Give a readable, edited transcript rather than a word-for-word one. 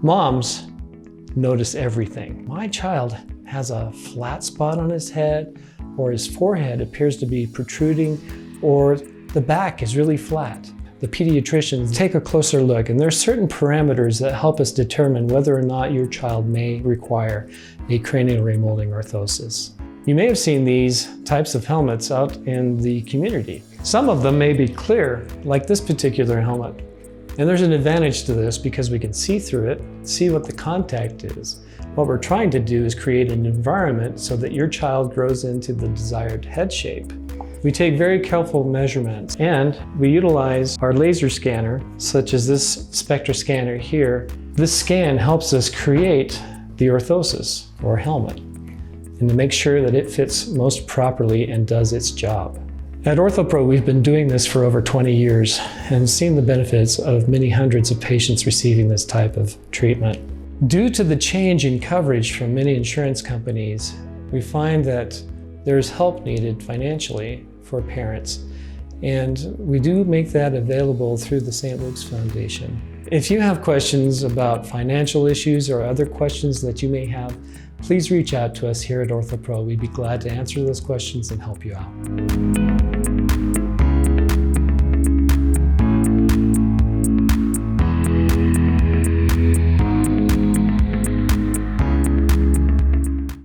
Moms notice everything. My child has a flat spot on his head, or his forehead appears to be protruding, or the back is really flat. The pediatricians take a closer look, and there are certain parameters that help us determine whether or not your child may require a cranial remolding orthosis. You may have seen these types of helmets out in the community. Some of them may be clear, like this particular helmet. And there's an advantage to this because we can see through it, see what the contact is. What we're trying to do is create an environment so that your child grows into the desired head shape. We take very careful measurements, and we utilize our laser scanner, such as this Spectra scanner here. This scan helps us create the orthosis or helmet, and to make sure that it fits most properly and does its job. At Orthopro, we've been doing this for over 20 years and seen the benefits of many hundreds of patients receiving this type of treatment. Due to the change in coverage from many insurance companies, we find that there's help needed financially for parents, and we do make that available through the St. Luke's Foundation. If you have questions about financial issues or other questions that you may have, please reach out to us here at Orthopro. We'd be glad to answer those questions and help you out.